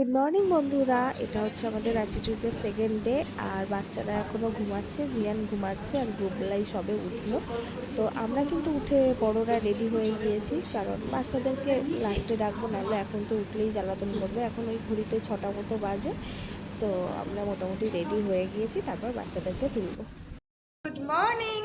Good morning বন্ধুরা, এটা হচ্ছে আমাদের রাঁচি ট্রিপের সেকেন্ড ডে। আর বাচ্চারা এখনও ঘুমাচ্ছে, জিয়ান ঘুমাচ্ছে আর গুবলাই সবে উঠলো। তো আমরা কিন্তু উঠে বড়রা রেডি হয়ে গিয়েছি, কারণ বাচ্চাদেরকে লাস্টে ডাকবো, নাহলে এখন তো উঠলেই জ্বালাতন করবে। এখন ওই ঘড়িতে 6টা মতো বাজে। তো আমরা মোটামুটি রেডি হয়ে গিয়েছি, তারপর বাচ্চাদেরকে তুলবো। গুড মর্নিং,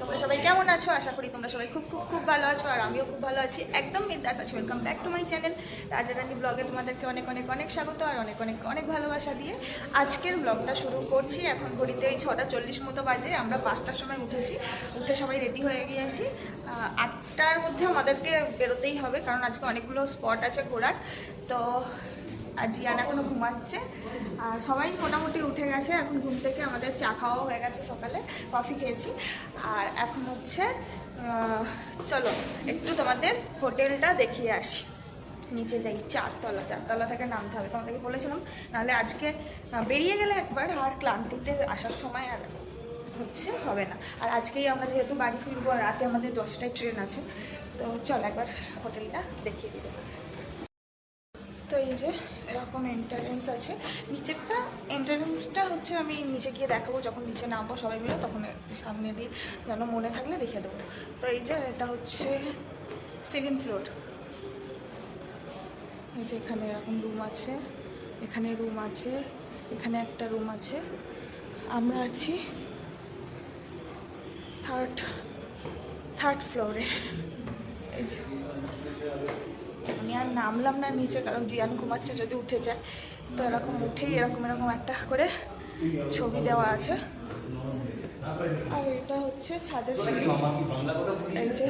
তোমরা সবাই কেমন আছো? আশা করি তোমরা সবাই খুব খুব খুব ভালো আছো, আর আমিও খুব ভালো আছি, একদম বিন্দাস আছি। Welcome back to my channel Rajarani ব্লগে। তোমাদেরকে অনেক অনেক অনেক স্বাগত আর অনেক অনেক অনেক ভালোবাসা দিয়ে আজকের ব্লগটা শুরু করছি। এখন ঘড়িতে এই 6:40 মতো বাজে। আমরা 5টার সময় উঠে সবাই রেডি হয়ে গিয়েছি। 8টার মধ্যে আমাদেরকে বেরোতেই হবে, কারণ আজকে অনেকগুলো স্পট আছে ঘোরার। তো আর জিয়ান এখনও ঘুমাচ্ছে, আর সবাই মোটামুটি উঠে গেছে এখন ঘুম থেকে। আমাদের চা খাওয়াও হয়ে গেছে, সকালে কফি খেয়েছি। আর এখন হচ্ছে চলো একটু তোমাদের হোটেলটা দেখিয়ে আসি। নিচে যাই, চারতলা থেকে নামতে হবে, তোমাদেরকে বলেছিলাম। নাহলে আজকে বেরিয়ে গেলে একবার আর ক্লান্তিতে আসার সময় আর হবে না। আর আজকেই আমরা যেহেতু বাড়ি ফিরবো, আর রাতে আমাদের 10টায় ট্রেন আছে। তো চলো একবার হোটেলটা দেখিয়ে দিতে পারি। তো এই যে এরকম এন্ট্রান্স আছে। নিচেরটা এন্ট্রান্সটা হচ্ছে আমি নিচে গিয়ে দেখাবো, যখন নিচে নামবো সবাই মিলে, তখন সামনে দিয়ে যেন মনে থাকলে দেখিয়ে দেবো। তো এই যে এটা হচ্ছে সেকেন্ড ফ্লোর। এই যে এখানে এরকম রুম আছে, এখানে রুম আছে, এখানে একটা রুম আছে। আমরা আছি থার্ড ফ্লোরে। এই যে আমি আর নামলাম না নিচে, কারণ জিয়ান ঘুমাচ্ছে, যদি উঠে যায় তো এরকম উঠেই এরকম একটা করে ছবি দেওয়া আছে। আর এটা হচ্ছে ছাদের সিঁড়ি। এই যে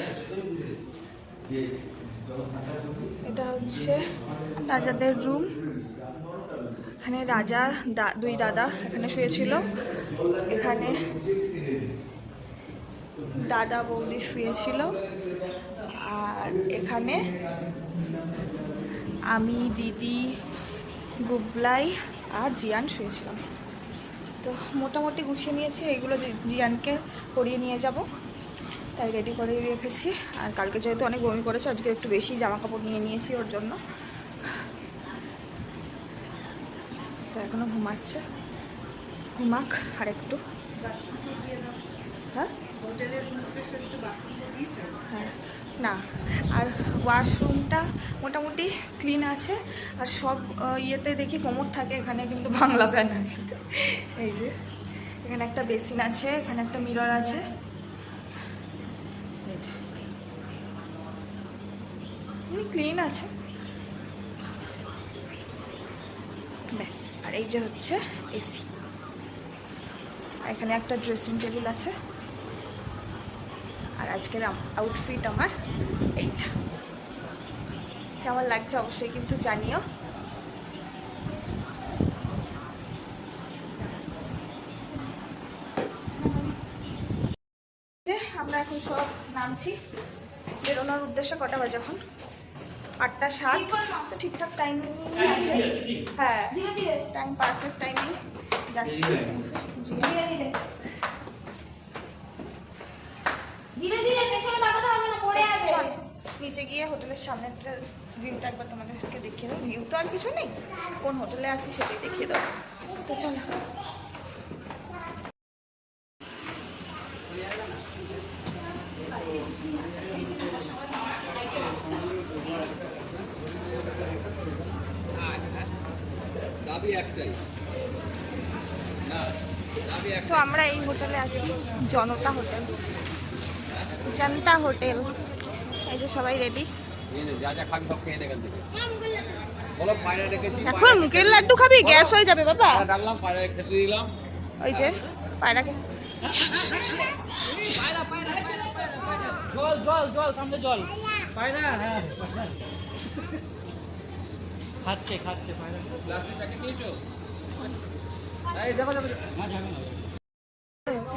এটা হচ্ছে রাজাদের রুম। এখানে রাজা দুই দাদা এখানে শুয়েছিল, এখানে দাদা বৌদি শুয়েছিল, আর এখানে আমি, দিদি, গুবলাই আর জিয়ান শুয়েছিলাম। তো মোটামুটি গুছিয়ে নিয়েছি, এইগুলো জিয়ানকে পরিয়ে নিয়ে যাব, তাই রেডি করে রেখেছি। আর কালকে যেহেতু অনেক বমি করেছে, আজকে একটু বেশি জামা কাপড় নিয়ে নিয়েছি ওর জন্য। তো এখনও ঘুমাচ্ছে, ঘুমাক আর একটু। হ্যাঁ হ্যাঁ না, আর ওয়াশরুমটা মোটামুটি ক্লিন আছে। আর সব ইয়েতে দেখি কোমর থাকে, এখানে কিন্তু বাংলা প্যান আছে। এই যে এখানে একটা বেসিন আছে, এখানে একটা মিরর আছে। এই যে ক্লিন আছে ব্যাস। আর এই যে হচ্ছে এসি, আর এখানে একটা ড্রেসিং টেবিল আছে। আর আজকের আউটফিট আমার এইটা। কেমন লাগছে অবশ্যই কিন্তু জানিও। আমরা এখন সব নামছি বেরোনোর উদ্দেশ্যে। কটা বাজে এখন? 8:07। তো ঠিকঠাক টাইমিং আছে, হ্যাঁ টাইম পারফেক্ট টাইমিং যাচ্ছি। চল নিচে গিয়ে হোটেলের সামনেটা ভিউটা একবার তোমাদেরকে দেখিয়ে দেবো। ভিউ তো আর কিছু নেই, কোন হোটেলে আছি সেটাই দেখিয়ে দেবো। তো চলো। তো আমরা এই হোটেলে আছি, জনতা হোটেল। এই যে সবাই রেডি। এখন মুখের লাড্ডু খাবি? গ্যাস হয়ে যাবে বাবা। ওই যে পায়রাকে খাচ্ছে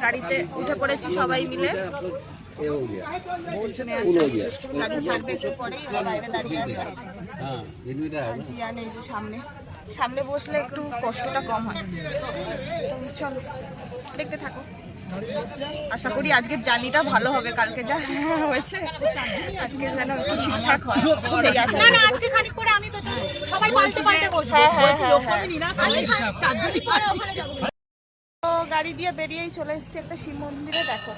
গাড়িতে উঠে পড়েছি সবাই মিলে। গাড়ি ছাড়বে একটু পরেই, বাইরে দাঁড়িয়ে আছে। জিয়ান এই যে সামনে বসলে একটু কষ্টটা কম হয়। তো চলো দেখতে থাকো। আশা করি আজকের জার্নিটা ভালো হবে, কালকে যা হয়েছে আজকে যেন একটু ঠিকঠাক হয় সেই আশা। না না আজকে খানিক পরে আমি তো সবাই পাল্টে পাল্টে বসবো। হ্যাঁ হ্যাঁ হ্যাঁ হ্যাঁ। আমি চারজনই পরে ওখানে যাবো। তো গাড়ি দিয়ে বেরিয়েই চলে এসেছি একটা শিব মন্দিরে। দেখো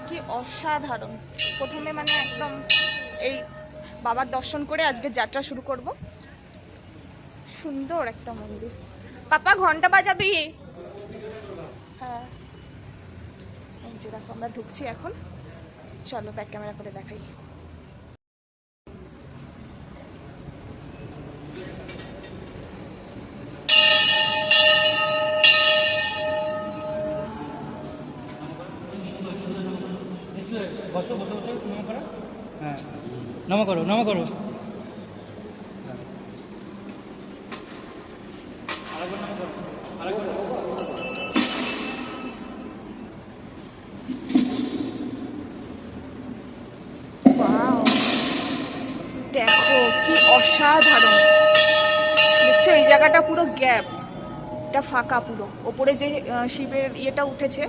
কি অসাধারণ। প্রথমে মানে একদম এই বাবার দর্শন করে আজকে যাত্রা শুরু করব। সুন্দর একটা মন্দির। পাপা ঘন্টা বাজাবি? হ্যাঁ এই যে দেখো আমরা ঢুকছি এখন। চলো ব্যাক ক্যামেরা করে দেখাই। বসো বসো বসো, নমো করো। হ্যাঁ নমো করো, নমো করো। আরেকবার নমো করো, আরেকবার। ওয়াও, দেখো কি অসাধারণ। দেখছো এই জায়গাটা পুরো গ্যাপ, এটা ফাঁকা পুরো। ওপরে যে শিবের ইয়েটা উঠেছে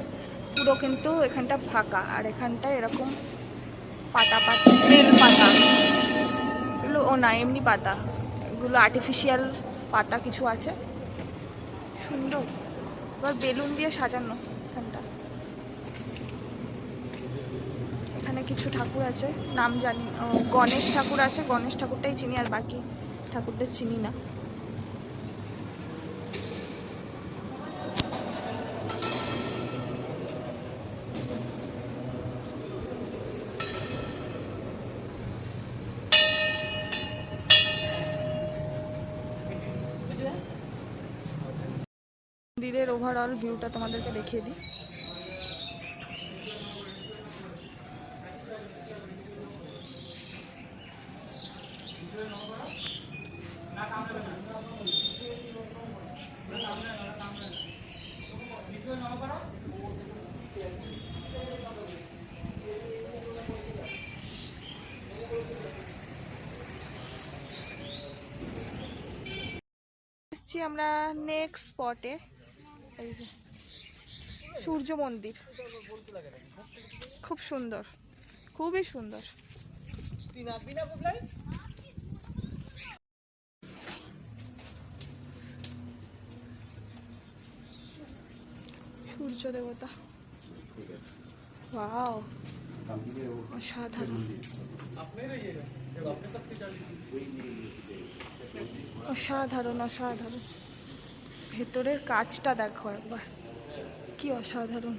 পুরো কিন্তু এখানটা ফাঁকা, আর এখানটা এরকম পাতা পাতা বেল পাতা, এগুলো ও না এমনি পাতা, এগুলো আর্টিফিশিয়াল পাতা কিছু আছে। সুন্দর, এবার বেলুন দিয়ে সাজানো এখানটা। এখানে কিছু ঠাকুর আছে, নাম জানি। গণেশ ঠাকুর আছে, গণেশ ঠাকুরটাই চিনি, আর বাকি ঠাকুরদের চিনি না। মন্দিরের ওভারঅল ভিউটা তোমাদেরকে দেখিয়ে দিই। এসছি আমরা নেক্সট স্পটে, এই যে সূর্য মন্দির। খুব সুন্দর, খুবই সুন্দর। সূর্য দেবতা, ওয়াও অসাধারণ, অসাধারণ অসাধারণ। ভেতরের কাজটা দেখো একবার, কি অসাধারণ।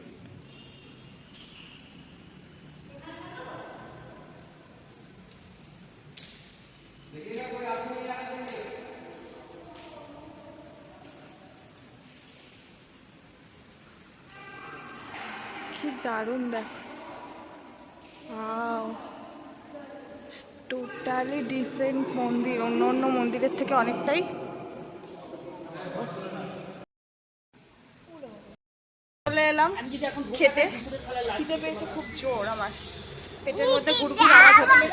কি দারুণ দেখো, ওয়াও টোটালি ডিফারেন্ট মন্দির, অন্য অন্য মন্দিরের থেকে অনেকটাই। চলে এলাম খেতে, খিদে পেয়েছে খুব জোর আমার, পেটের মধ্যে গুড়গুড় আওয়াজ হচ্ছে।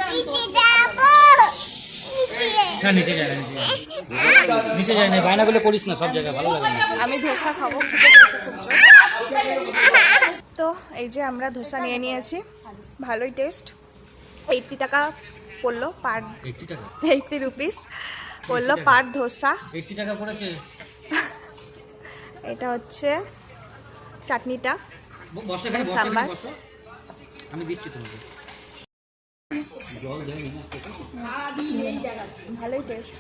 হ্যাঁ নিচে যায় না, নিচে যায় না, বায়নাগুলো করিস না, সব জায়গায় ভালো লাগে না। আমি ধোসা খাবো, খিদে পেয়েছে খুব জোর। তো এই যে আমরা ধোসা নিয়ে নিয়েছি, ভালোই টেস্ট। 80 টাকা পড়লো পার, 80 টাকা, 80 রুপিস পড়লো পার ধোসা। 80 টাকা পড়েছে। এটা হচ্ছে চাটনিটা, বসো এখানে, বসো সাম্বার। এখানে বসো, আমি দিচ্ছি তোমাকে। জল দেয়নি না ভালোই টেস্ট।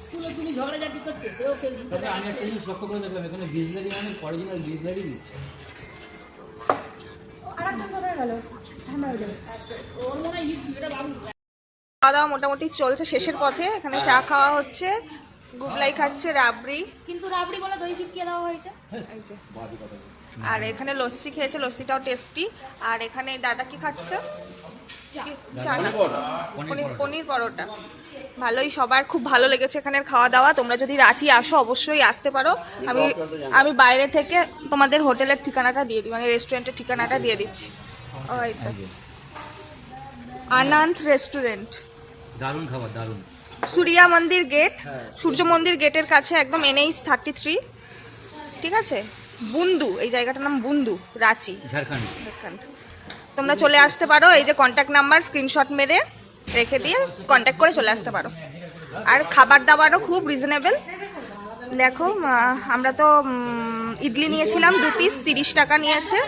তবে আমি একটা জিনিস লক্ষ্য করে দেখলাম, এখানে বিসলারি মানে অরিজিনাল বিসলারি দিচ্ছে। খাওয়া দাওয়া মোটামুটি চলছে, শেষের পথে। এখানে চা খাওয়া হচ্ছে, গুবলাই খাচ্ছে, রাবড়ি, কিন্তু রাবড়ি বলে দই চিপকে দেওয়া হয়েছে। এই যে। আর এখানে লস্যি খেয়েছে, লস্যিটাও টেস্টি। আর এখানে দাদা কি খাচ্ছে? চা না? পনির পরোটা। ভালোই, সবার খুব ভালো লেগেছে এখানের খাওয়া দাওয়া। তোমরা যদি রাঁচি আসো অবশ্যই আসতে পারো। আমি বাইরে থেকে তোমাদের হোটেলের ঠিকানাটা দিয়ে দিই, মানে রেস্টুরেন্টের ঠিকানাটা দিয়ে দিচ্ছি। ওই তো আনন্দ রেস্টুরেন্ট, দারুণ খাবার, দারুণ। সূর্যা মন্দির গেট, সূর্য মন্দির গেটের কাছে একদম NH 33, ঠিক আছে? বুন্দু, এই জায়গাটার নাম বুন্দু, রাঁচি, ঝাড়খণ্ড। ঝাড়খণ্ড। তোমরা চলে আসতে পারো, এই যে কন্ট্যাক্ট নাম্বার স্ক্রিনশট মেরে রেখে দিয়ে কন্ট্যাক্ট করে চলে আসতে পারো। আর খাবার দাবারও খুব রিজনেবল। দেখো আমরা তো ইডলি নিয়েছিলাম 2 পিস, 30 টাকা নিয়েছে।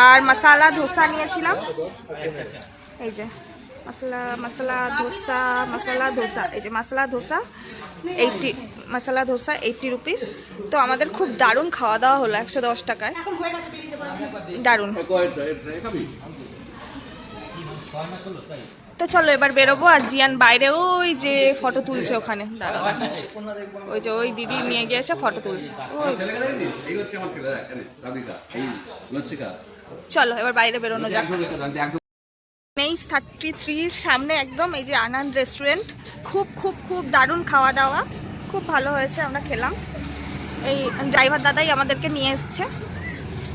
আর মশালা ধোসা নিয়েছিলাম, এই যে মশলা ধোসা, এই যে মশলা ধোসা 80, মশলা ধোসা 80 রুপিস। তো আমাদের খুব দারুণ খাওয়া দাওয়া হলো 110 টাকায়, দারুণ। তো চলো এবার বেরোবো। আর জিয়ান বাইরে ওই যে ফটো তুলছে, ওখানে দাঁড়া দেখাচ্ছে, ওই যে ওই দিদি নিয়ে গিয়েছে ফটো তুলছে, ওই যে। চলো এবার বাইরে বেরোনো যাক। নেই 33-র সামনে একদম, এই যে আনন্দ রেস্টুরেন্ট, খুব খুব খুব দারুণ খাওয়া দাওয়া, খুব ভালো হয়েছে, আমরা খেলাম। এই ড্রাইভার দাদাই আমাদেরকে নিয়ে এসছে,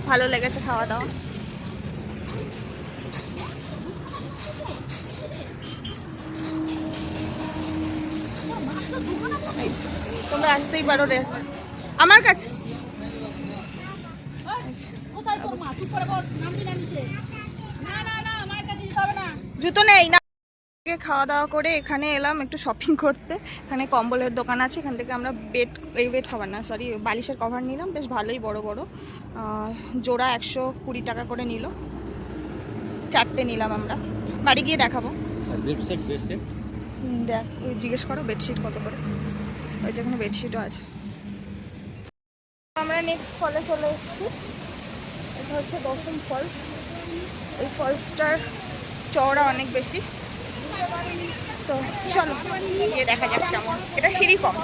ভালো লেগেছে খাওয়া দাওয়া। এই যে, তোমরা আসতেই পারো রে আমার কাছে। কোথায় তোর মা? চুপ করে বস, নামবি না নিচে। না না না, আমার কাছে যেতে হবে না। জুতো নেই না। খাওয়া দাওয়া করে এখানে এলাম একটু শপিং করতে। এখানে কম্বলের দোকান আছে, এখান থেকে আমরা বেড কভার না, সরি বালিশের কভার নিলাম, বেশ ভালোই বড় বড়, জোড়া 120 টাকা করে নিল, 4টে নিলাম আমরা। বাড়ি গিয়ে দেখাবো। বেডশিট দেখ, জিজ্ঞেস করো বেডশিট কত করে, ওই যে এখানে বেডশিটও আছে। আমরা নেক্সট ফলে চলে এসেছি, এটা হচ্ছে দশম ফলস। এই ফলসটার চওড়া অনেক বেশি, তো চলো গিয়ে দেখা যাক কেমন। এটা সিঁড়ি কম,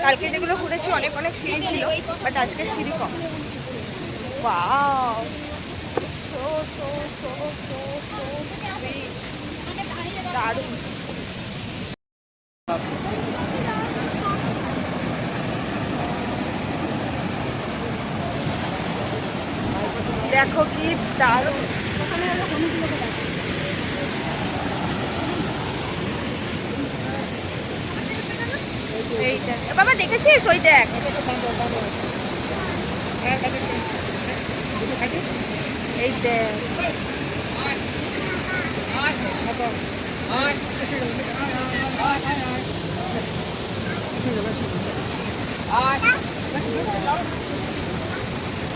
কালকে যেগুলো ঘুরেছি অনেক অনেক সিঁড়ি ছিল, বাট আজকে সিঁড়ি কম। Wow, so so so so so sweet, দারুণ। দেখো কি দারুণ। এইটা বাবা দেখেছিস, ওই দেখ, এই দেখ।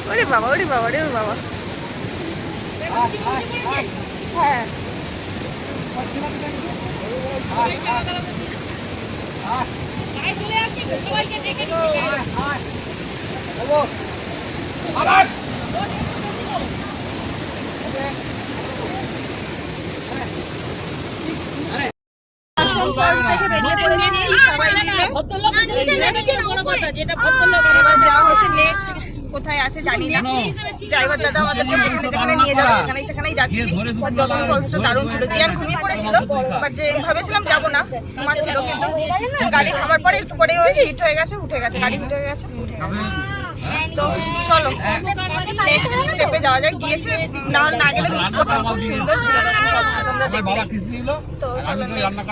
ওরে বাবা, ওরে বাবা, ওরে বাবা। হ্যাঁ চলে আসছি, সবাইকে ডেকে নিচ্ছি। দশম ফলস থেকে বেরিয়ে পড়েছি সবাই মিলে। এবার যাওয়া হচ্ছে নেক্সট, কোথায় আছে জানি না, ড্রাইভার দাদা আমাদেরকে যেখানে যেখানে নিয়ে যাবে সেখানেই যাচ্ছি। দশম ফলসটা দারুণ ছিল, জিয়ান ঘুমিয়ে পড়েছিল, বাট যে ভেবেছিলাম যাবো না, ঘুমাচ্ছিল, কিন্তু গাড়ি থামার পরে একটু পরে ওই হিট হয়ে গেছে, উঠে গেছে, গাড়ি হিট হয়ে গেছে, উঠে গেছে। তো চলো নেক্সট স্টেপে যাওয়া যায়। গিয়েছি না গেলে মিস করতাম, খুব সুন্দর ছিল দশম ফলসটা, তোমরা দেখলে। তো চলো নেক্সট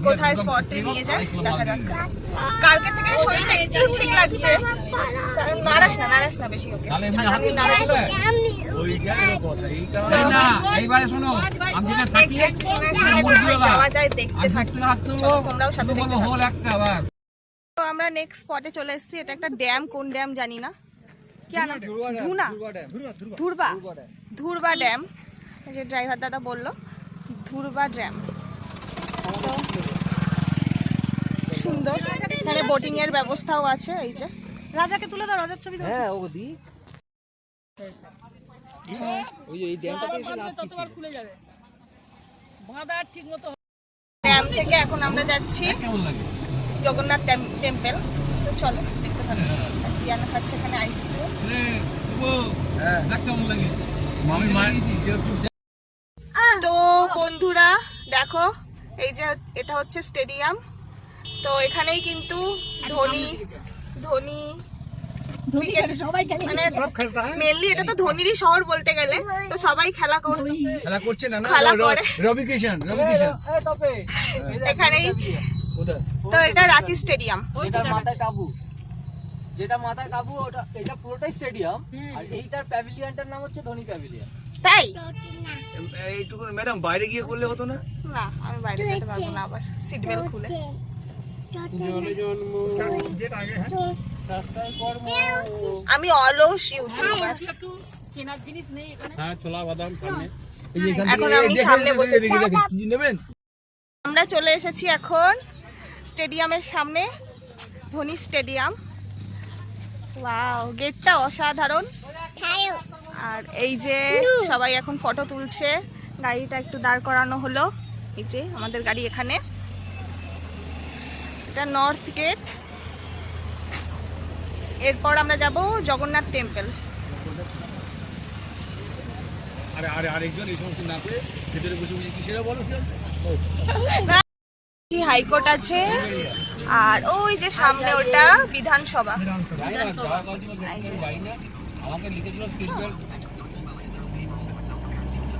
কোথায় স্পটে নিয়ে যায় দেখা যাক। কালকে থেকে শরীরটা একটু ঠিক লাগছে, নাড়াস না বেশি, ওকে যাওয়া যায়, দেখতে থাকি, তোমরাও সাথে দেখতে থাকো। তো আমরা নেক্সট স্পটে চলে এসেছি, এটা একটা ড্যাম, কোন ড্যাম জানি না, কি নাম, ধুরবা ড্যাম, যে ড্রাইভার দাদা বললো ধুরবা ড্যাম। তো সুন্দর, এখানে বোটিং এর ব্যবস্থাও আছে। এই যে রাজাকে তুলে দাও, রাজার ছবি দাও। হ্যাঁ ও দি ওই এই ড্যামটাতে এসে ততবার খুলে যাবে, বাঁধা ঠিক মতো। ড্যাম থেকে এখন আমরা যাচ্ছি কেমন লাগে জগন্নাথ টেম্পল। তো চলো দেখতে থাকো। জিয়ান খাচ্ছে এখানে আইসক্রিম। কেমন লাগে মামি তো বন্ধুরা দেখো, এই যে এটা হচ্ছে স্টেডিয়াম। তো এখানেই কিন্তু ধোনি মানে মেনলি এটা তো ধোনিরই শহর বলতে গেলে, তো সবাই খেলা করছে না, খেলা করে রবি কিষান এখানেই। তো এটা রাঁচি স্টেডিয়াম। যেটা মাথায় কাবু ওটা, এটা পুরোটাই স্টেডিয়াম, আর এইটার প্যাভিলিয়নটার নাম হচ্ছে ধোনি প্যাভিলিয়ন। তাই এইটুকু ম্যাডাম বাইরে গিয়ে করলে হতো না? না, আমি বাইরে যেতে পারবো না আবার সিট বেল্ট খুলে। আমি অলস ইউটিউবার। একটু কেনার জিনিস নেই এখানে। এখন আমি সামনে বসেছি। নেবেন? আমরা চলে এসেছি এখন স্টেডিয়ামের সামনে, ধোনি স্টেডিয়াম। ওয়াও, গেটটা অসাধারণ। আর এই যে সবাই এখন ফটো তুলছে, গাড়িটা একটু দাঁড় করানো হলো। এই যে আমাদের গাড়ি এখানে, এটা নর্থ গেট। এরপর আমরা যাব জগন্নাথ টেম্পল। আরেকজন এই সমস্ত না করে ভেতরে বসে বসে কিসেরা বলো? হাইকোর্ট আছে, আর ওই যে সামনে ওটা বিধানসভা।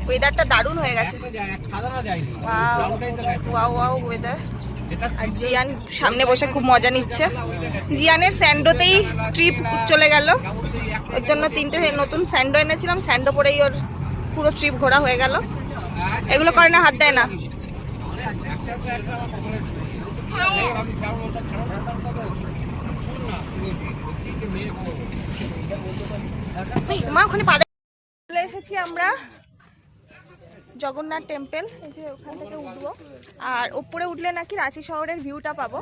ওয়েদারটা দারুণ হয়ে গেছে। Wow wow weather. আর জিয়ান সামনে বসে খুব মজা নিচ্ছে। জিয়ানের স্যান্ডোতেই ট্রিপ চলে গেল, ওর জন্য 3টে নতুন স্যান্ডো এনেছিলাম, স্যান্ডো পরেই ওর পুরো ট্রিপ ঘোরা হয়ে গেল। এগুলো করে না, হাত দেয় না। মা ওখানে চলে এসেছি আমরা জগন্নাথ টেম্পল। এই যে ওখান থেকে উঠবো, আর ওপরে উঠলে নাকি রাঁচি শহরের ভিউটা পাবো।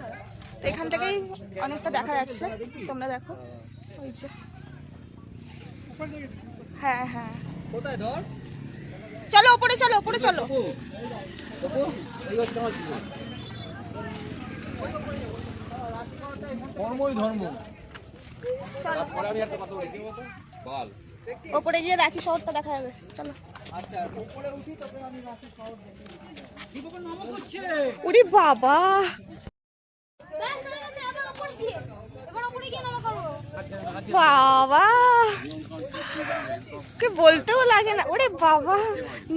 তো এখান থেকেই অনেকটা দেখা যাচ্ছে, তোমরা দেখো। ওই যে হ্যাঁ হ্যাঁ, কোথায় ধর? চলো ওপরে, চলো ওপরে চলো। ধর্মই ধর্ম। ওপরে গিয়ে রাঁচি শহরটা দেখা যাবে, চলো। আচ্ছা, উপরে উঠি তবে আমি রাঁচি শহর দেখব। নম করছে। উরি বাবা, বাবা কে বলতেও লাগে না। ওরে বাবা,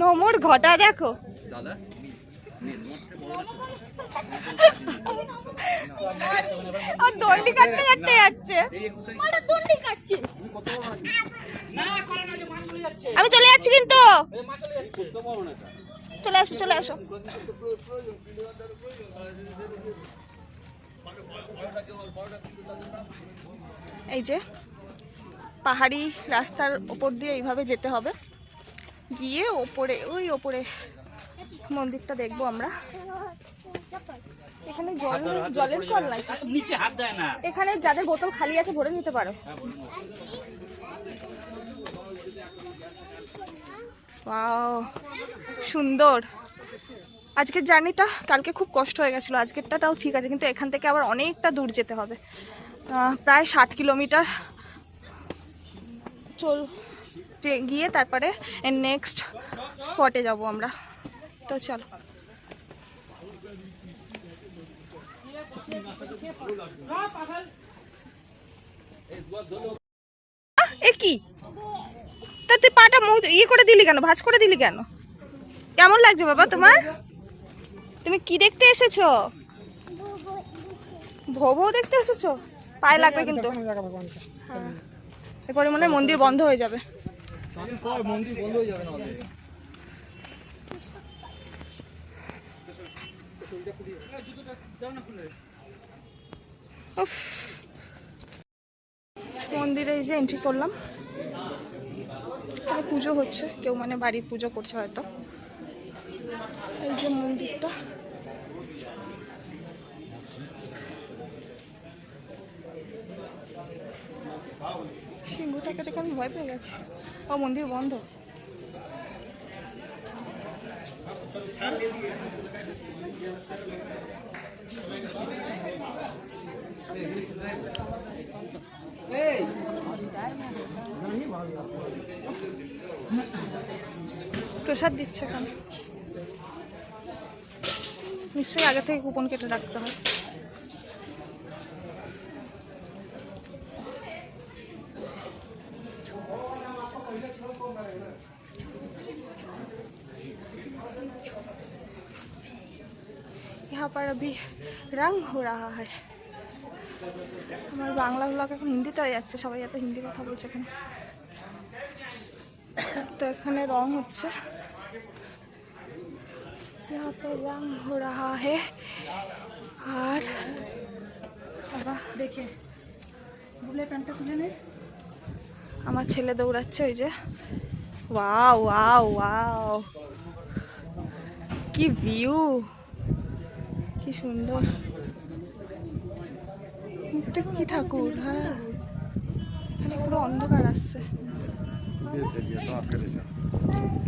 নমর ঘটা দেখো। আর দণ্ডি কাটতে কাটতে যাচ্ছে। আমি চলে যাচ্ছি কিন্তু। চলে আসো, চলে আসো। এই যে পাহাড়ি রাস্তার ওপর দিয়ে এইভাবে যেতে হবে, গিয়ে ওপরে ওই ওপরে মন্দিরটা দেখবো আমরা। এখানে জলের কল নাই, নিচে হাত দেয় না। এখানে যাদের বোতল খালি আছে ভরে নিতে পারো। ওয়াও, সুন্দর। আজকের জার্নিটা কালকে খুব কষ্ট হয়ে গেছিলো, আজকেরটাও ঠিক আছে, কিন্তু এখান থেকে আবার অনেকটা দূর যেতে হবে, প্রায় 60 কিলোমিটার গিয়ে তারপরে নেক্সট স্পটে যাব আমরা। তো চলো। এ কি, তা তুই পাটা ইয়ে করে দিলি কেন, ভাঁজ করে দিলি কেন? কেমন লাগছে বাবা তোমার? তুমি কি দেখতে এসেছো? ভবো দেখতে এসেছো? পায়ে লাগবে কিন্তু। হ্যাঁ, এরপরে মনে হয় মন্দির বন্ধ হয়ে যাবে। মন্দির বন্ধ হয়ে যাবে না আমাদের। উফ, মন্দিরে এই যে এন্ট্রি করলাম, এখানে পুজো হচ্ছে, কেউ মানে বাড়ির পুজো করছে হয়তো। এই যে মন্দিরটা, সিংহটাকে দেখে আমি ভয় পেয়ে গেছি। ও মন্দির বন্ধ। প্রসাদ দিচ্ছে এখানে, নিশ্চয়ই আগে থেকে কুপন কেটে রাখতে হয়। यहाँ पर अभी रंग हो रहा है। আমার বাংলা ব্লগ এখন হিন্দিতে হয়ে যাচ্ছে, সবাই এত হিন্দি কথা বলছে এখানে। তো এখানে রং হচ্ছে, यहाँ पे रंग हो रहा है। আর বাবা দেখে বুলে প্যান্টটা তুলে নে। আমার ছেলে দৌড়াচ্ছে, ওই যে। ওয়াও ওয়াও ওয়াও, কি ভিউ, কি সুন্দর। এটা কি ঠাকুর? হ্যাঁ, এখানে পুরো অন্ধকার আসছে,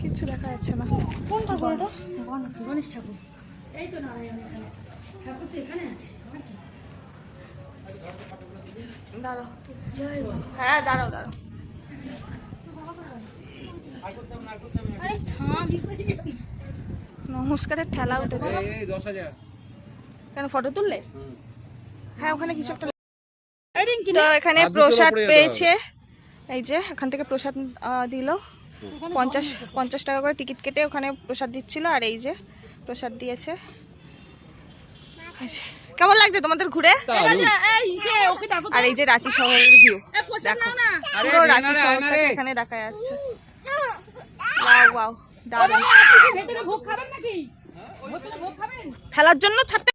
কিচ্ছু দেখা যাচ্ছে না। কোন ঠাকুর এটা? গণেশ ঠাকুর। এই তো নারায়ণ এখানে। ঠাকুর তো এখানে আছে। দাঁড়াও, হ্যাঁ দাঁড়াও দাঁড়াও। আরে থাম। নমস্কারের ঠেলা উঠেছে। এই 10,000 কেন ফটো তুললে? হ্যাঁ, ওখানে কিছু একটা। এই রিং কি তো এখানে প্রসাদ পেয়েছে, এই যে এখান থেকে প্রসাদ দিল। 50 টাকা করে টিকিট কেটে ওখানে প্রসাদ দিচ্ছিল, আর এই যে প্রসাদ দিয়েছে। কেমন লাগছে তোমাদের ঘুরে? এই সে ওকে ডাকো তো। আর এই যে রাঁচি শহরের ভিউ, এই পোশাক দেখো নাও না। পুরো রাঁচি শহরটাকে এখানে দেখা যাচ্ছে। ওয়াও ওয়াও, দারুণ। ভেতরে ভোগ খাবেন নাকি? ভেতরে ভোগ খাবেন? খেলার জন্য ছাড়তে।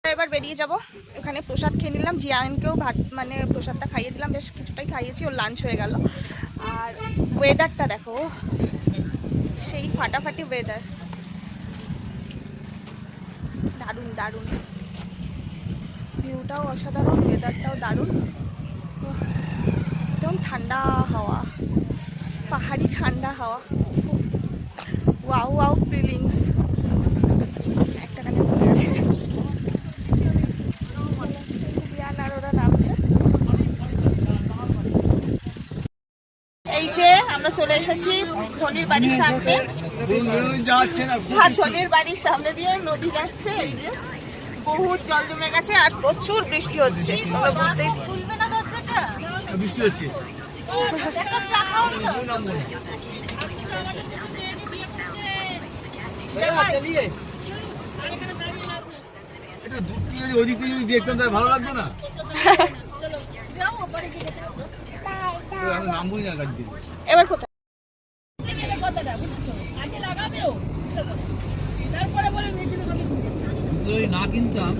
এবার বেরিয়ে যাব। এখানে প্রসাদ খেয়ে নিলাম, জিয়ানকেও ভাত মানে প্রসাদটা খাইয়ে দিলাম, বেশ কিছুটাই খাইয়েছি, ওর লাঞ্চ হয়ে গেল। আর ওয়েদারটা দেখো, সেই ফাটাফাটি ওয়েদার, দারুণ দারুণ। ভিউটাও অসাধারণ, ওয়েদারটাও দারুণ, একদম ঠান্ডা হাওয়া, পাহাড়ি ঠান্ডা হাওয়া। Wow wow feelings. একটা কানে পড়ে আছে, রিয়ান আর ওরা নামছে। এই যে আমরা চলে এসেছি ধনির বাড়ির সামনে। যাচ্ছে না, আর ধনির বাড়ির সামনে দিয়ে নদী যাচ্ছে, এই যে বহুত জল জমে গেছে আর প্রচুর বৃষ্টি হচ্ছে, তোমরা বুঝতেই। খুলবে না দরজাটা? বৃষ্টি হচ্ছে। একটা চা খাও না। চলিয়ে একটু দূর থেকে যদি ওদিক থেকে যদি দেখতাম তাহলে ভালো লাগতো না। যাও বাড়ি গিয়ে দেখো। আমি নামবই না গাড়ি থেকে। এবার কোথায়? এই কথাটা বুঝছো? আজকে লাগাবেও। তারপরে বলে নিয়েছিল তুমি শুনছো। যদি না কিনতাম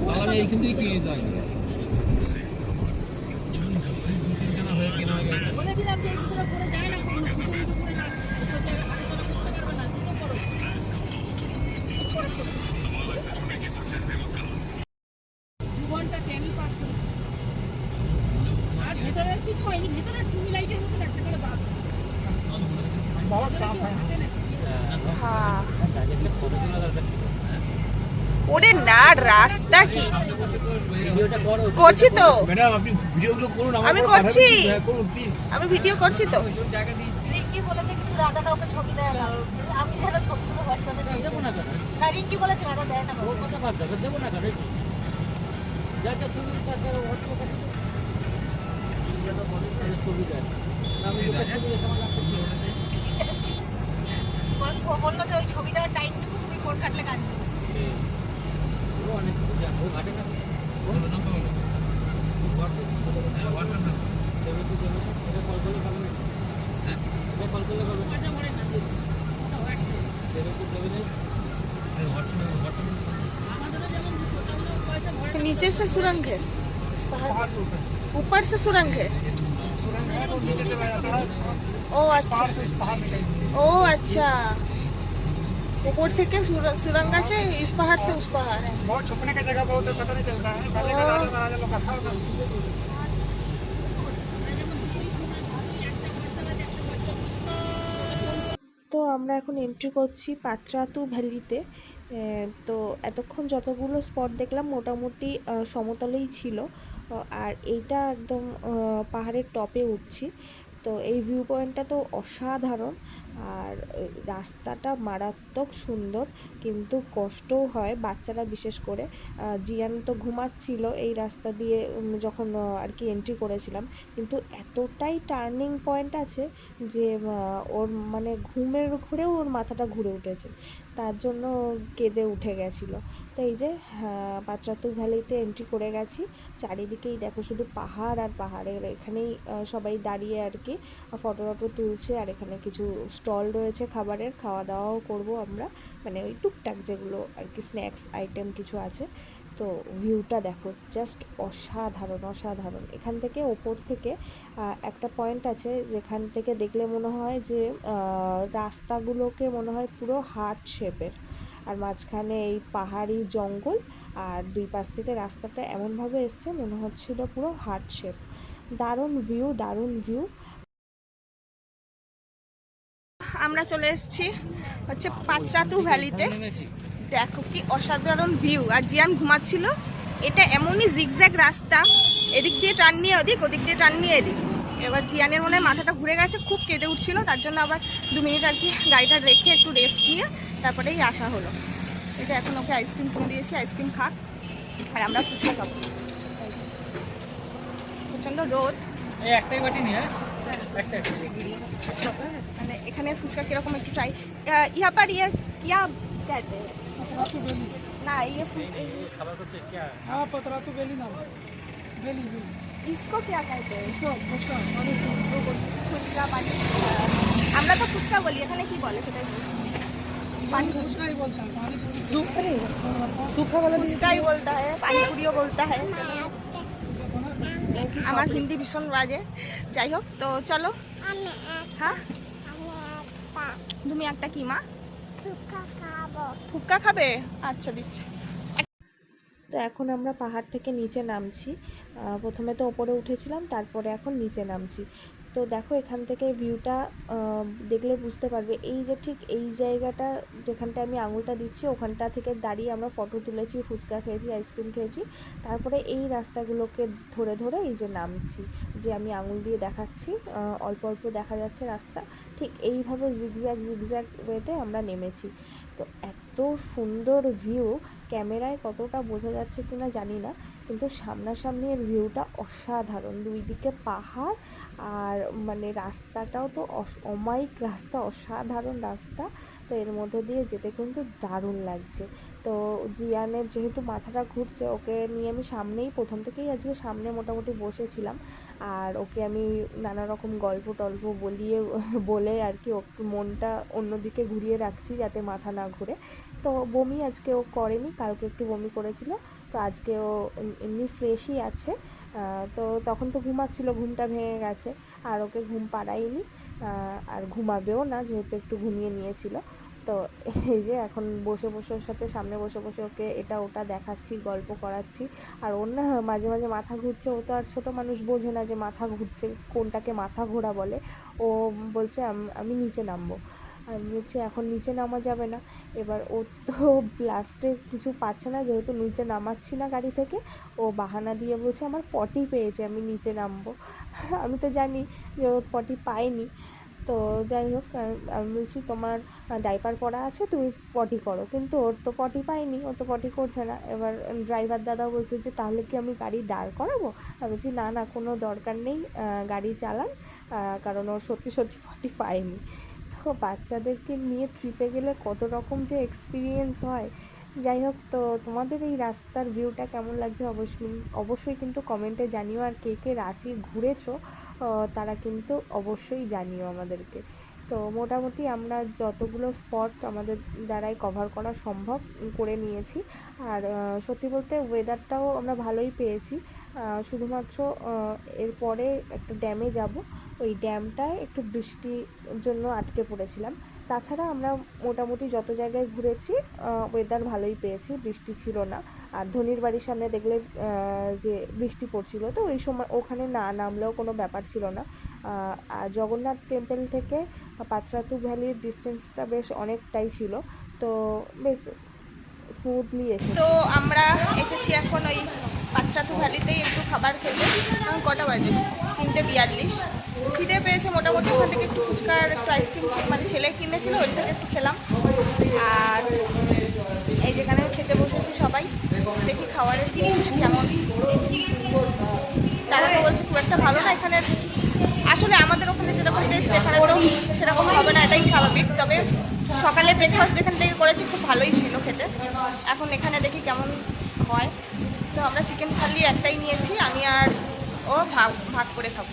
তাহলে আমি এইখান থেকে কিনে নিতাম। বলে দিলাম যে এইগুলো করে যায় না, কোনো কিছু করে না। এসব জায়গায় আলোচনা করতে পারবে না, তুমি করো। দু ঘন্টা ট্রেনই পাস করেছি। আর ভেতরে কিছু হয়নি, ভেতরে তুমি লাইটের মতো একটা করে বাদ। হ্যাঁ, ওরে না, রাস্তা কি করছি তো, ম্যাডাম আপনি ভিডিওগুলো করুন, আমার আমি কোনো করছি। বাধা নেই। হ্যাঁ, করুন প্লিজ। আমি ভিডিও করছি তো। রিঙ্কি বলেছে কিন্তু রাধা কাউকে ছবি দেয় না, আমি যেন ছবিগুলো হোয়াটসঅ্যাপে দিয়ে দেবো না কেন? না, রিঙ্কি বলেছে রাধা দেয় না। ওর কথা বাদ দেবে, দেবো না কেন? যা যা ছবি তার হোয়াটসঅ্যাপে ছবি দেয়। আমি বললো যে ওই ছবি দেওয়ার টাইমটুকু তুমি ফোন কাটলে কাটবে। অনেক কিছু ও ঘাটে না। नीचे से सुरंग है, इस पहाड़ ऊपर से सुरंग है। ओ अच्छा, ओ अच्छा, ऊपर থেকে सुरंग আছে, इस पहाड़ से उस पहाड़। बहुत छुपने की जगह बहुत पता नहीं चलता है। पहले का राजा लोग अच्छा होता है। তো আমরা এখন এন্ট্রি করছি পাত্রাতু ভ্যালিতে। তো এতক্ষণ যতগুলো স্পট দেখলাম মোটামুটি সমতলেই ছিল, আর এইটা একদম পাহাড়ের টপে উঠছি। তো এই ভিউ পয়েন্টটা তো অসাধারণ, আর রাস্তাটা মারাত্মক সুন্দর, কিন্তু কষ্টও হয় বাচ্চারা বিশেষ করে। জিয়ান তো ঘুমাচ্ছিল এই রাস্তা দিয়ে যখন আর কি এন্ট্রি করেছিলাম, কিন্তু এতটাই টার্নিং পয়েন্ট আছে যে ওর মানে ঘুমের ঘুরেও ওর মাথাটা ঘুরে উঠেছে, তার জন্য কেঁদে উঠে গেছিলো। তো এই যে পাত্রাতু ভ্যালিতে এন্ট্রি করে গেছি। চারিদিকেই দেখো শুধু পাহাড় আর পাহাড়ের, এখানেই সবাই দাঁড়িয়ে আর কি ফটো টটো তুলছে। আর এখানে কিছু স্টল রয়েছে খাবারের, খাওয়া দাওয়াও করব আমরা, মানে ওই টুকটাক যেগুলো আর কি স্ন্যাক্স আইটেম কিছু আছে। তো ভিউটা দেখো জাস্ট অসাধারণ অসাধারণ। এখান থেকে ওপর থেকে একটা পয়েন্ট আছে যেখান থেকে দেখলে মনে হয় যে রাস্তাগুলোকে মনে হয় পুরো হার্ট শেপের, আর মাঝখানে এই পাহাড়ি জঙ্গল, আর দুই পাশ থেকে রাস্তাটা এমনভাবে এসছে মনে হচ্ছিল পুরো হার্ট শেপ। দারুণ ভিউ দারুণ ভিউ। আমরা চলে এসেছি হচ্ছে পাত্রাতু ভ্যালিতে। দেখো কি অসাধারণ ভিউ। আর জিয়ান ঘুমাচ্ছিল। এটা এমনই জিগজ্যাগ রাস্তা, এদিক দিয়ে টার্ন নিয়ে ওদিক, ওদিক দিয়ে টার্ন নিয়ে এদিক। এবার জিয়ানের মনে হয় মাথাটা ঘুরে গেছে, খুব কেঁদে উঠছিল, তার জন্য আবার 2 মিনিট আর কি গাড়িটা রেখে একটু রেস্ট নিয়ে তারপরেই আসা হলো। এই যে এখন ওকে আইসক্রিম কিনে দিয়েছি, আইসক্রিম খাক, আর আমরা ফুচকা খাবো। এই যে প্রচণ্ড রোদ, এই একটাই বাটি নিয়ে একটা মানে এখানে ফুচকা কিরকম একটু ট্রাই। ইহা पर ये क्या कहते हैं ना, ये খাবার করতে কি हाँ पतरा तो बेली नाम है। बेली बेली इसको क्या कहते हैं? इसको फुचका पानी ফুচকা পানি। আমরা তো ফুচকা বলি, এখানে কি বলে সেটাই বলছি। पानी फुचका ही बोलता है। पानी पूरी सूखा वाला ফুচকাই বলতা है, পানিপুরিও বলতা है। আমার হিন্দি ভীষণ বাজে, যাই হোক। তো চলো। হ্যাঁ তুমি একটা কি মা? ফুচকা খাবে? আচ্ছা দিচ্ছি। তো এখন আমরা পাহাড় থেকে নিচে নামছি। প্রথমে তো ওপরে উঠেছিলাম, তারপরে এখন নিচে নামছি। তো দেখো এখান থেকে ভিউটা দেখলে বুঝতে পারবে, এই যে ঠিক এই জায়গাটা যেখানটা আমি আঙুলটা দিচ্ছি ওখানটা থেকে দাঁড়িয়ে আমরা ফটো তুলেছি, ফুচকা খেয়েছি, আইসক্রিম খেয়েছি। তারপরে এই রাস্তাগুলোকে ধরে ধরে এই যে নামছি, যে আমি আঙুল দিয়ে দেখাচ্ছি, অল্প অল্প দেখা যাচ্ছে রাস্তা, ঠিক এইভাবে জিগজ্যাগ জিগজ্যাগ ওয়েতে আমরা নেমেছি। তো এত সুন্দর ভিউ, ক্যামেরায় কতটা বোঝা যাচ্ছে কিনা জানি না, কিন্তু সামনাসামনির ভিউটা অসাধারণ। দুই দিকে পাহাড়, আর মানে রাস্তাটাও তো অমায়িক রাস্তা, অসাধারণ রাস্তা। তো এর মধ্যে দিয়ে যেতে কিন্তু দারুণ লাগছে। তো জিয়ানের যেহেতু মাথাটা ঘুরছে, ওকে নিয়ে আমি সামনেই, প্রথম থেকেই আজকে সামনে মোটামুটি বসেছিলাম। আর ওকে আমি নানা রকম গল্প টল্প বলে আর কি ওর মনটা অন্যদিকে ঘুরিয়ে রাখছি যাতে মাথা না ঘুরে। তো বমি আজকে ও করেনি, কালকে একটু বমি করেছিল, তো আজকে ও এমনি ফ্রেশই আছে। তো তখন তো ঘুমাচ্ছিল, ঘুমটা ভেঙে গেছে, আর ওকে ঘুম পাড়াইনি, আর ঘুমাবেও না যেহেতু একটু ঘুমিয়ে নিয়েছিল। তো এই যে এখন বসে বসে ওর সাথে সামনে বসে বসে ওকে এটা ওটা দেখাচ্ছি, গল্প করাচ্ছি। আর ওর না মাঝে মাঝে মাথা ঘুরছে, ও তো আর ছোটো মানুষ বোঝে না যে মাথা ঘুরছে, কোনটাকে মাথা ঘোরা বলে। ও বলছে আমি নিচে নামবো। আমি বলছি এখন নিচে নামা যাবে না। এবার ও তো লাস্টে কিছু পাচ্ছে না, যেহেতু নিচে নামাচ্ছি না গাড়ি থেকে, ও বাহানা দিয়ে বলছে আমার পটি পেয়েছে, আমি নিচে নামবো। আমি তো জানি যে ওর পটি পায়নি। তো যাই হোক, আমি বলছি তোমার ডাইপার পরা আছে, তুমি পটি করো, কিন্তু ওর তো পটি পায়নি, ও তো পটি করছে না। এবার ড্রাইভার দাদা বলছে যে তাহলে কি আমি গাড়ি দাঁড় করাবো? আমি বলছি না না, কোনো দরকার নেই, গাড়ি চালান, কারণ ওর সত্যি সত্যি পটি পায়নি। তো বাচ্চাদেরকে নিয়ে ট্রিপে গেলে কত রকম যে এক্সপিরিয়েন্স হয়। যাই হোক, তো তোমাদের এই রাস্তার ভিউটা কেমন লাগছে অবশ্যই কিন্তু কমেন্টে জানিও। আর কে কে রাঁচি ঘুরেছো তারা কিন্তু অবশ্যই জানিও আমাদেরকে। তো মোটামুটি আমরা যতগুলো স্পট আমাদের দ্বারাই কভার করা সম্ভব করে নিয়েছি। আর সত্যি বলতে ওয়েদারটাও আমরা ভালোই পেয়েছি। শুধুমাত্র এরপরে একটা ড্যামে যাব, ওই ড্যামটায় একটু বৃষ্টির জন্য আটকে পড়েছিলাম। তাছাড়া আমরা মোটামুটি যত জায়গায় ঘুরেছি ওয়েদার ভালোই পেয়েছি, বৃষ্টি ছিল না। আর ধনির বাড়ির সামনে দেখলে যে বৃষ্টি পড়ছিল, তো ওই সময় ওখানে না নামলেও কোনো ব্যাপার ছিল না। আর জগন্নাথ টেম্পল থেকে পাত্রাতু ভ্যালির ডিস্টেন্সটা বেশ অনেকটাই ছিল, তো বেশ স্মুথলি এসেছি। তো আমরা এসেছি এখন ওই মাঝরাতু ভ্যালিতেই একটু খাবার খেতে। এখন কটা বাজে? 3:42। খিদে পেয়েছে মোটামুটি, ওখান থেকে একটু ফুচকার একটু আইসক্রিম মানে ছেলে কিনেছিল, ওই থেকে একটু খেলাম। আর এই যেখানে খেতে বসেছি সবাই, দেখি খাবারের টেস্ট কেমন। দাদা তো বলছে খুব একটা ভালো না এখানে, আসলে আমাদের ওখানে যেরকম টেস্ট এখানে তো সেরকম হবে না, এটাই স্বাভাবিক। তবে সকালে ব্রেকফাস্ট যেখান থেকে করেছি খুব ভালোই ছিল খেতে। এখন এখানে দেখি কেমন হয়। তো আমরা চিকেন থালি একটাই নিয়েছি, আমি আর ও ভাগ ভাগ করে খাবো।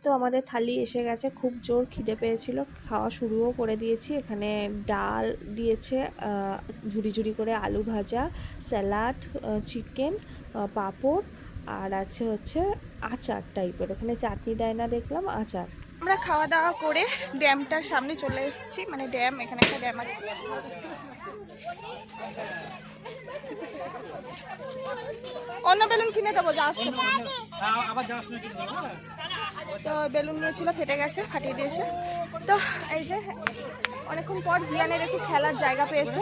তো আমাদের থালি এসে গেছে, খুব জোর খিদে পেয়েছিল, খাওয়া শুরুও করে দিয়েছি। এখানে ডাল দিয়েছে, ঝুড়ি ঝুড়ি করে আলু ভাজা, স্যালাড, চিকেন, পাঁপড়, আর আছে হচ্ছে আচার টাইপের। ওখানে চাটনি দেয় না দেখলাম, আচার। আমরা খাওয়া দাওয়া করে ড্যামটার সামনে চলে এসেছি, মানে ড্যাম, এখানে একটা ড্যাম আছে। অন্য বেলুন কিনে দেবো, যা আসছে। আবার যাওয়ার সময় কিনে দেবো, হ্যাঁ? তো বেলুন নিয়েছিল, ফেটে গেছে, ফাটিয়ে দিয়েছে। তো এই যে অনেকক্ষণ পর জিয়ানের একটু খেলার জায়গা পেয়েছে।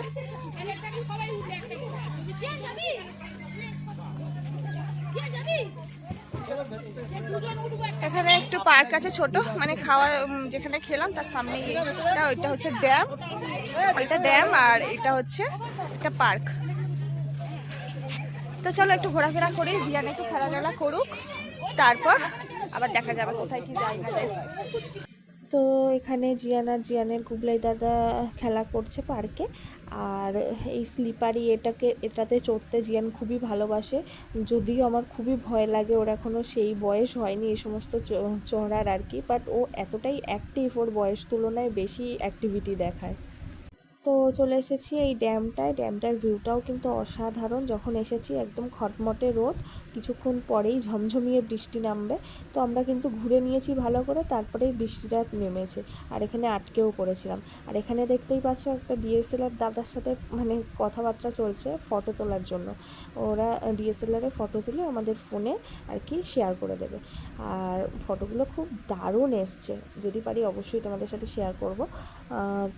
এখানে একটু পার্ক আছে ছোট, মানে খাওয়া যেখানে খেলাম তার সামনে ওইটা হচ্ছে ড্যাম, ওইটা ড্যাম, আর এটা হচ্ছে একটা পার্ক। তো চলো একটু ঘোরাফেরা করি, জিয়ান একটু খেলাধুলা করুক, তারপর আবার দেখা যাবে কোথায় কি যাই না যাই। তো এখানে জিয়ান আর জিয়ানের গুবলাই দাদা খেলা করছে পার্কে। আর এই স্লিপারি এটাতে চড়তে জিয়ান খুবই ভালোবাসে, যদিও আমার খুবই ভয় লাগে, ওর এখনও সেই বয়স হয়নি এই সমস্ত চড়ার আর কি। বাট ও এতটাই অ্যাক্টিভ, ওর বয়স তুলনায় বেশি অ্যাক্টিভিটি দেখায়। তো চলে এসেছি এই ড্যামটায়, ড্যামটার ভিউটাও কিন্তু অসাধারণ। যখন এসেছি একদম খটমটে রোদ, কিছুক্ষণ পরেই ঝমঝমিয়ে বৃষ্টি নামবে। তো আমরা কিন্তু ঘুরে নিয়েছি ভালো করে, তারপরেই বৃষ্টিটা নেমেছে। আর এখানে আটকেও পড়েছিলাম। আর এখানে দেখতেই পাচ্ছ একটা ডিএসএলআর দাদার সাথে মানে কথাবার্তা চলছে ফটো তোলার জন্য। ওরা ডিএসএলআরে ফটো তুলে আমাদের ফোনে আর কি শেয়ার করে দেবে। আর ফটোগুলো খুব দারুণ এসছে, যদি পারি অবশ্যই তোমাদের সাথে শেয়ার করব।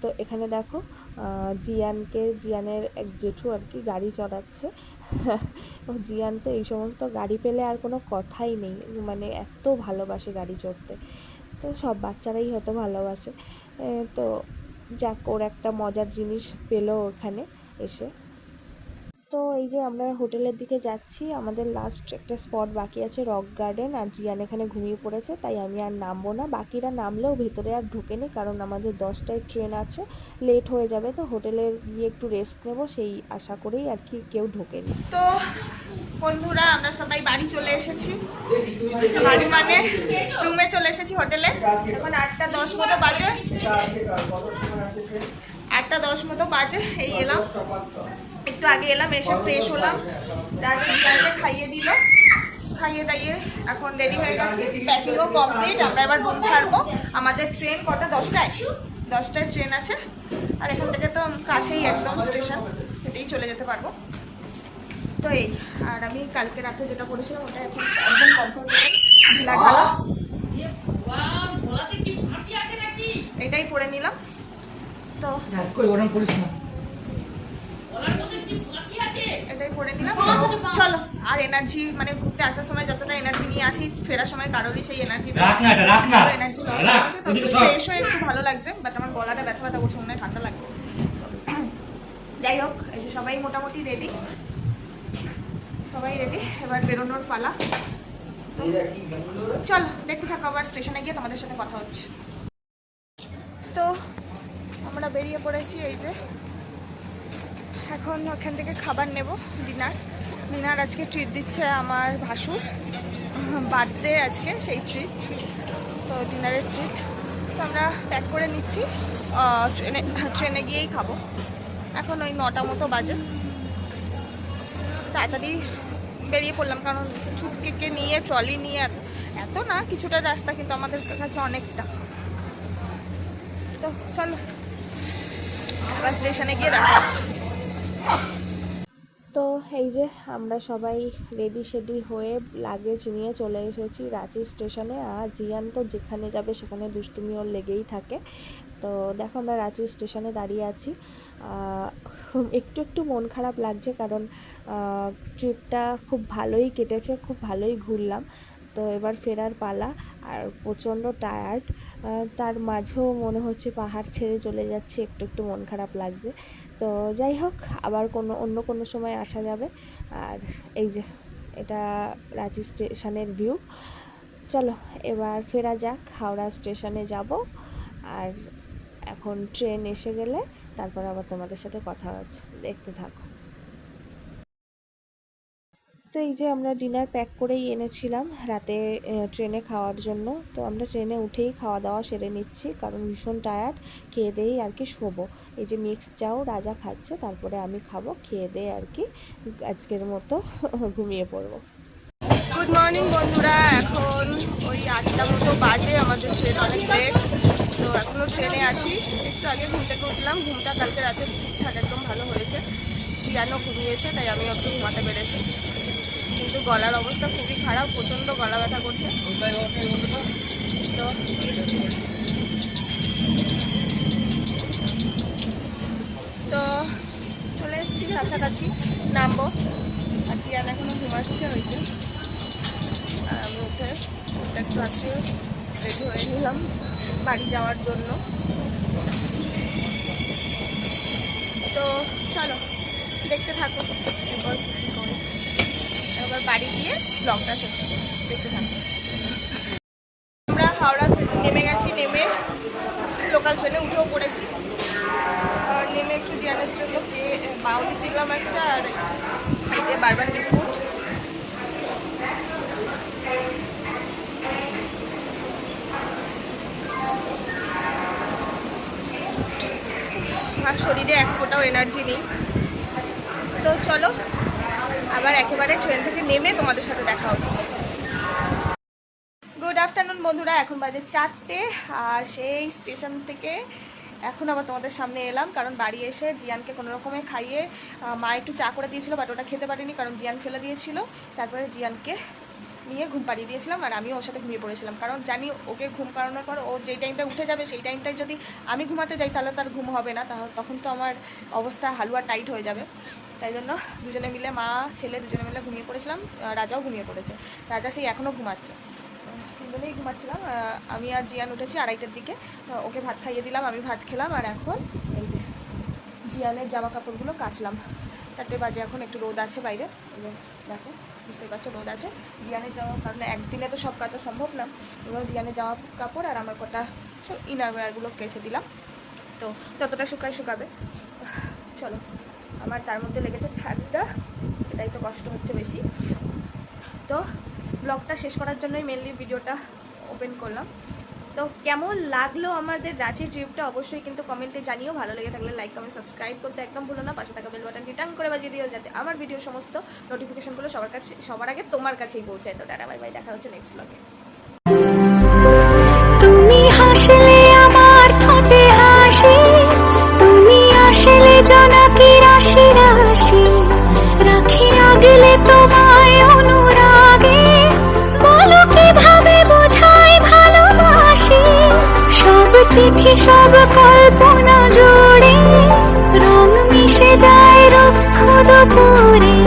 তো এখানে দেখো জিয়ানের এক জেঠু আর কি গাড়ি চড়াচ্ছে। জিয়ান তো এই সমস্ত গাড়ি পেলে আর কোনো কথাই নেই, মানে এত ভালোবাসে গাড়ি চড়তে। তো সব বাচ্চারাই হয়তো ভালোবাসে। তো যাক, ওর একটা মজার জিনিস পেলো ওখানে এসে। তো এই যে আমরা হোটেলের দিকে যাচ্ছি, আমাদের লাস্ট একটা স্পট বাকি আছে রক গার্ডেন। আর জিয়ান এখানে ঘুমিয়ে পড়েছে, তাই আমি আর নামবো না। বাকিরা নামলেও ভেতরে আর ঢোকেনি, কারণ আমাদের 10টায় ট্রেন আছে, লেট হয়ে যাবে। তো হোটেলে গিয়ে একটু রেস্ট নেব সেই আশা করেই আর কি কেউ ঢোকেনি। তো বন্ধুরা আমরা সবাই বাড়ি চলে এসেছি, বাড়ি মানে রুমে চলে এসেছি হোটেলে। এখন 8:10 মতো বাজে, 8:10 মতো বাজে। এই এলাম, একটু আগে এলাম, এসে ফ্রেশ হলাম, রাজা খাইয়ে দিল, খাইয়ে দাইয়ে এখন রেডি হয়ে গেছি, প্যাকিংও কমপ্লিট। আমরা এবার রুম ছাড়বো। আমাদের ট্রেন কটা? 10টায় ট্রেন আছে। আর এখান থেকে তো কাছেই একদম স্টেশন, হেঁটেই চলে যেতে পারবো। তো এই, আর আমি কালকে রাতে যেটা করেছিলাম ওটা এখন একদম কমফোর্টেবল, ঢিলা ঢালা, এটাই পরে নিলাম। তো ওরকম করিস না, এটাই পরে নিলাম। চলো, আর এনার্জি মানে ঘুরতে আসার সময় যতটা এনার্জি নিয়ে আসি, ফেরার সময় কারোরই সেই এনার্জি এনার্জি লস হয়ে গেছে। তবে ফ্রেশ হয়ে একটু ভালো লাগছে, বাট আমার গলাটা ব্যথা ব্যথা করছে, মনে হয় ঠান্ডা লাগবে। যাই হোক, এই যে সবাই মোটামুটি রেডি, সবাই রেডি, এবার বেরোনোর পালা। চলো দেখতে থাকো, আবার স্টেশনে গিয়ে তোমাদের সাথে কথা হচ্ছে। তো আমরা বেরিয়ে পড়েছি, এই যে এখন ওখান থেকে খাবার নেব, ডিনার আজকে ট্রিট দিচ্ছে আমার ভাসুর, বার্থডে আজকে, সেই ট্রিট। তো ডিনারের ট্রিট তো আমরা প্যাক করে নিচ্ছি, ট্রেনে গিয়েই খাবো। এখন ওই 9টা মতো বাজে, তাড়াতাড়ি বেরিয়ে পড়লাম, কারণ ছুটকে নিয়ে ট্রলি নিয়ে এত না, কিছুটা রাস্তা, কিন্তু আমাদের কাছে অনেকটা। তো চলো আবার স্টেশনে গিয়ে দেখা হচ্ছে। তো এই যে আমরা সবাই রেডি শেডি হয়ে লাগেজ নিয়ে চলে এসেছি রাঁচি স্টেশনে। আর জিয়ান তো যেখানে যাবে সেখানে দুষ্টুমি ওর লেগেই থাকে। তো দেখো আমরা রাঁচি স্টেশনে দাঁড়িয়ে আছি। একটু একটু মন খারাপ লাগছে, কারণ ট্রিপটা খুব ভালোই কেটেছে, খুব ভালোই ঘুরলাম। তো এবার ফেরার পালা, আর প্রচণ্ড টায়ার্ড, তার মাঝেও মনে হচ্ছে পাহাড় ছেড়ে চলে যাচ্ছে, একটু একটু মন খারাপ লাগছে। তো যাই হোক, আবার অন্য কোনো সময় আসা যাবে। আর এই যে এটা রাঁচি স্টেশনের ভিউ। চলো এবার ফেরা যাক, হাওড়া স্টেশনে যাব। আর এখন ট্রেন এসে গেলে তারপর আবার তোমাদের সাথে কথা হচ্ছে, দেখতে থাকো। তো এই যে আমরা ডিনার প্যাক করেই এনেছিলাম রাতে ট্রেনে খাওয়ার জন্য। তো আমরা ট্রেনে উঠেই খাওয়া দাওয়া সেরে নিচ্ছি, কারণ ভীষণ টায়ার্ড। খেয়ে দিয়েই আর কি শোবো। এই যে মিক্স চাও রাজা খাচ্ছে, তারপরে আমি খাবো, খেয়ে দিয়ে আর কি আজকের মতো ঘুমিয়ে পড়বো। গুড মর্নিং বন্ধুরা, এখন ওই 8টা মতো বাজে, আমাদের ট্রেন অনেক লেট। তো এখনও ট্রেনে আছি। একটু আগে ঘুম থেকে উঠলাম, ঘুমটা কালকে রাতে ঠিকঠাক একদম ভালো হয়েছে। জিয়ানও ঘুমিয়েছে, তাই আমিও একটু ঘুমাতে পেরেছি। কিন্তু গলার অবস্থা খুবই খারাপ, প্রচণ্ড গলা ব্যথা করছে। তো চলে এসেছি কাছাকাছি, নামবো। আর জিয়ান এখনো ঘুমাচ্ছে, হয়েছে। আর আমি উঠে একটু আছে রেডি হয়ে নিলাম বাড়ি যাওয়ার জন্য। তো চলো দেখতে থাকো এরপর কী করি। এবার বাড়ি গিয়ে ব্লগটা শেষ দেখতে থাকো। আমরা হাওড়া নেমে গেছি, নেমে লোকাল ট্রেনে উঠেও পড়েছি। নেমে একটু জিয়ানের জন্য বাউলি দিলাম একটা, আর এই যে বারবার বিস্কুট। আর শরীরে এক ফোঁটাও এনার্জি নেই। তো চলো আবার একেবারে ট্রেন থেকে নেমে তোমাদের সাথে দেখা হচ্ছে। গুড আফটারনুন বন্ধুরা, এখন বাজে 4টে। আর সেই স্টেশন থেকে এখন আবার তোমাদের সামনে এলাম, কারণ বাড়ি এসে জিয়ানকে কোনো রকমে খাইয়ে, মা একটু চা করে দিয়েছিল, বাট ওটা খেতে পারিনি কারণ জিয়ান ফেলে দিয়েছিল। তারপরে জিয়ানকে নিয়ে ঘুম পাড়িয়ে দিয়েছিলাম, আর আমিও ওর সাথে ঘুমিয়ে পড়েছিলাম, কারণ জানি ওকে ঘুম পাড়ানোর পর ও যেই টাইমটা উঠে যাবে সেই টাইমটায় যদি আমি ঘুমাতে যাই তাহলে তার ঘুম হবে না, তখন তো আমার অবস্থা হালুয়া টাইট হয়ে যাবে। তাই জন্য দুজনে মিলে, মা ছেলে দুজনে মিলে ঘুমিয়ে পড়েছিলাম। রাজাও ঘুমিয়ে পড়েছে, রাজা সেই এখনও ঘুমাচ্ছে। দুজনেই ঘুমাচ্ছিলাম। আমি আর জিয়ান উঠেছি 2:30টার দিকে, ওকে ভাত খাইয়ে দিলাম, আমি ভাত খেলাম। আর এখন এই যে জিয়ানের জামা কাপড়গুলো কাচলাম। 4টে বাজে, এখন একটু রোদ আছে বাইরে, দেখো বুঝতেই পারছো রোদ আছে। জিয়ানের জামা, কারণ একদিনে তো সব কাচা সম্ভব না। এবার জিয়ানের জামা কাপড় আর আমার কটা ইনারওয়্যারগুলো কেচে দিলাম, তো যতটা শুকাবে। চলো, আমার তার মধ্যে লেগেছে ঠান্ডা, এটাই তো কষ্ট হচ্ছে বেশি। তো ব্লগটা শেষ করার জন্যই মেনলি ভিডিওটা ওপেন করলাম। তো কেমন লাগলো আমাদের রাঁচি ট্রিপটা অবশ্যই কিন্তু কমেন্টে জানিও। ভালো লেগে থাকলে লাইক কমেন্ট সাবস্ক্রাইব করতে একদম ভুলো না। পাশে থাকা বেল বাটনটি টাং করে বাজিয়ে দিও, যাতে আমার ভিডিওর সমস্ত নোটিফিকেশনগুলো সবার আগে তোমার কাছেই পৌঁছায়। তো টাটা বাই বাই, দেখা হচ্ছে নেক্সট ব্লগে। তুমি হাসলে আমার ঠোঁটে হাসি, তুমি আসলে জনকি রাশি রাশি, রাখি আগলে তোমায় অনুরাগে, বলো কিভাবে বোঝাই ভালোবাসি। সব চিঠি সব কল্পনা জুড়ে রং মিশে যায় রুক্ষ দুপুরে।